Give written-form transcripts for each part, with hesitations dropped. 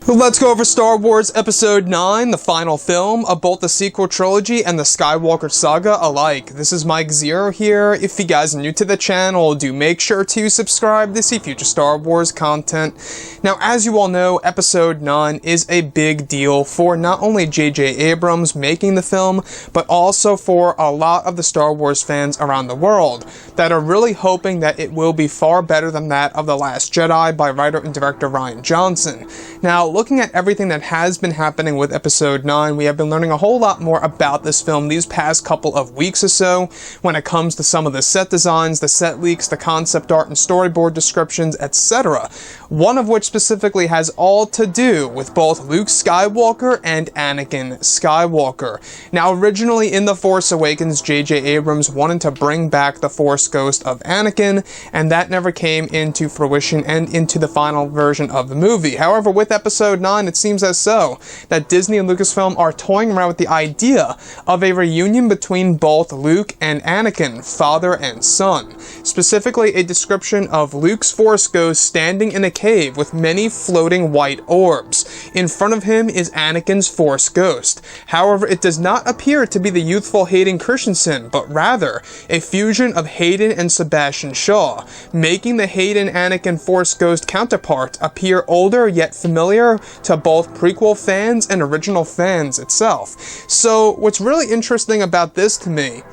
Let's go over Star Wars Episode 9, the final film of both the sequel trilogy and the Skywalker saga alike. This is Mike Zero here. If you guys are new to the channel, do make sure to subscribe to see future Star Wars content. Now, as you all know, Episode 9 is a big deal for not only J.J. Abrams making the film, but also for a lot of the Star Wars fans around the world that are really hoping that it will be far better than that of The Last Jedi by writer and director Rian Johnson. Now, looking at everything that has been happening with Episode 9, we have been learning a whole lot more about this film these past couple of weeks or so when it comes to some of the set designs, the set leaks, the concept art and storyboard descriptions, etc. One of which specifically has all to do with both Luke Skywalker and Anakin Skywalker. Now, originally in The Force Awakens, J.J. Abrams wanted to bring back the Force ghost of Anakin, and that never came into fruition and into the final version of the movie. However, with Episode 9, it seems as so that Disney and Lucasfilm are toying around with the idea of a reunion between both Luke and Anakin, father and son. Specifically, a description of Luke's Force ghost standing in a cave with many floating white orbs. In front of him is Anakin's Force ghost. However, it does not appear to be the youthful Hayden Christensen, but rather a fusion of Hayden and Sebastian Shaw, making the Hayden-Anakin Force ghost counterpart appear older yet familiar to both prequel fans and original fans itself. So what's really interesting about this to me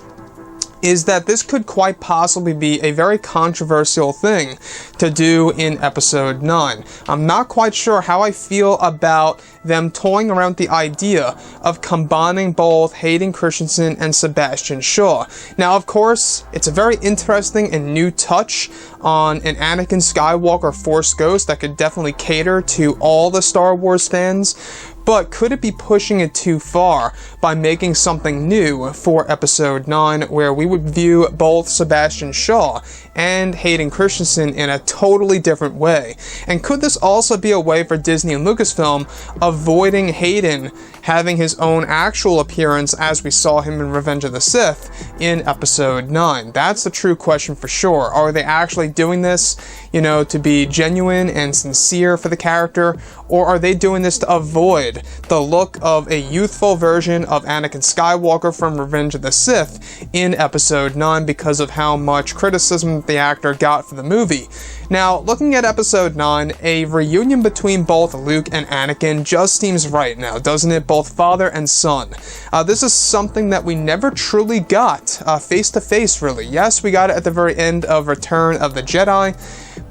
is that this could quite possibly be a very controversial thing to do in Episode 9. I'm not quite sure how I feel about them toying around the idea of combining both Hayden Christensen and Sebastian Shaw. Now, of course, it's a very interesting and new touch on an Anakin Skywalker Force ghost that could definitely cater to all the Star Wars fans. But could it be pushing it too far by making something new for Episode 9 where we would view both Sebastian Shaw and Hayden Christensen in a totally different way? And could this also be a way for Disney and Lucasfilm avoiding Hayden having his own actual appearance as we saw him in Revenge of the Sith in Episode 9? That's the true question for sure. Are they actually doing this, to be genuine and sincere for the character? Or are they doing this to avoid the look of a youthful version of Anakin Skywalker from Revenge of the Sith in Episode 9 because of how much criticism the actor got for the movie? Now, looking at Episode 9, a reunion between both Luke and Anakin just seems right now, doesn't it? Both father and son. This is something that we never truly got face-to-face, really. Yes, we got it at the very end of Return of the Jedi,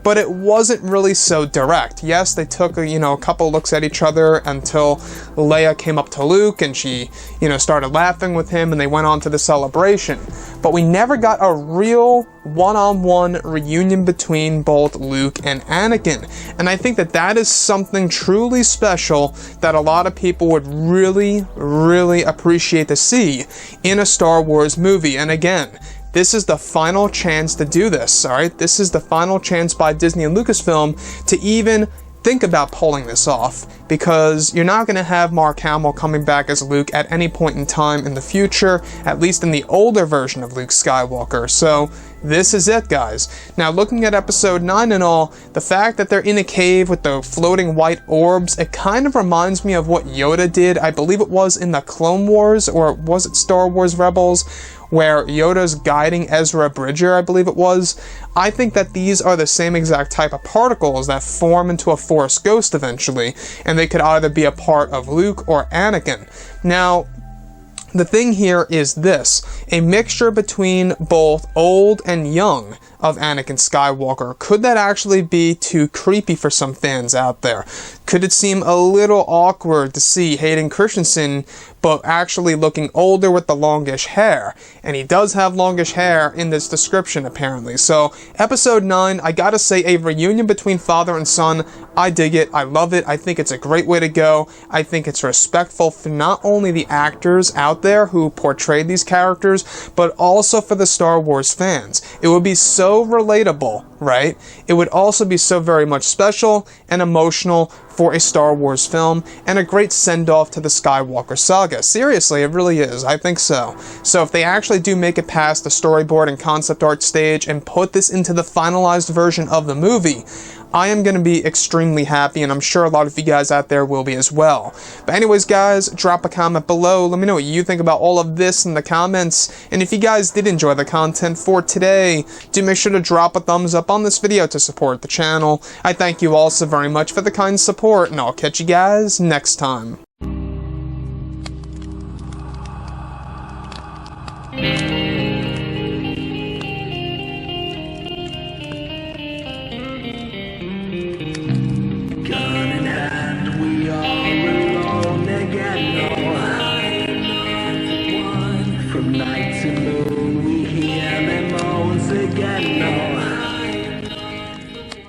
but it wasn't really so direct. Yes, they took, a couple looks at each other until Leia came up to Luke and she, started laughing with him and they went on to the celebration. But we never got a real one-on-one reunion between both Luke and Anakin. And I think that that is something truly special that a lot of people would really, really appreciate to see in a Star Wars movie. And again, this is the final chance to do this, alright? This is the final chance by Disney and Lucasfilm to even think about pulling this off, because you're not going to have Mark Hamill coming back as Luke at any point in time in the future, at least in the older version of Luke Skywalker. So this is it, guys. Now, looking at Episode 9 and all, the fact that they're in a cave with the floating white orbs, it kind of reminds me of what Yoda did. I believe it was in the Clone Wars, or was it Star Wars Rebels, where Yoda's guiding Ezra Bridger, I believe it was. I think that these are the same exact type of particles that form into a Force ghost eventually, and they could either be a part of Luke or Anakin. Now, the thing here is this: a mixture between both old and young of Anakin Skywalker. Could that actually be too creepy for some fans out there? Could it seem a little awkward to see Hayden Christensen but actually looking older with the longish hair? And he does have longish hair in this description, apparently. So, Episode 9, I gotta say, a reunion between father and son. I dig it. I love it. I think it's a great way to go. I think it's respectful for not only the actors out there who portrayed these characters, but also for the Star Wars fans. It would be so relatable, right? It would also be so very much special and emotional for a Star Wars film, and a great send-off to the Skywalker saga. Seriously, it really is. I think so. So if they actually do make it past the storyboard and concept art stage and put this into the finalized version of the movie, I am going to be extremely happy, and I'm sure a lot of you guys out there will be as well. But anyways, guys, drop a comment below. Let me know what you think about all of this in the comments. And if you guys did enjoy the content for today, do make sure to drop a thumbs up on this video to support the channel. I thank you all so very much for the kind support, and I'll catch you guys next time.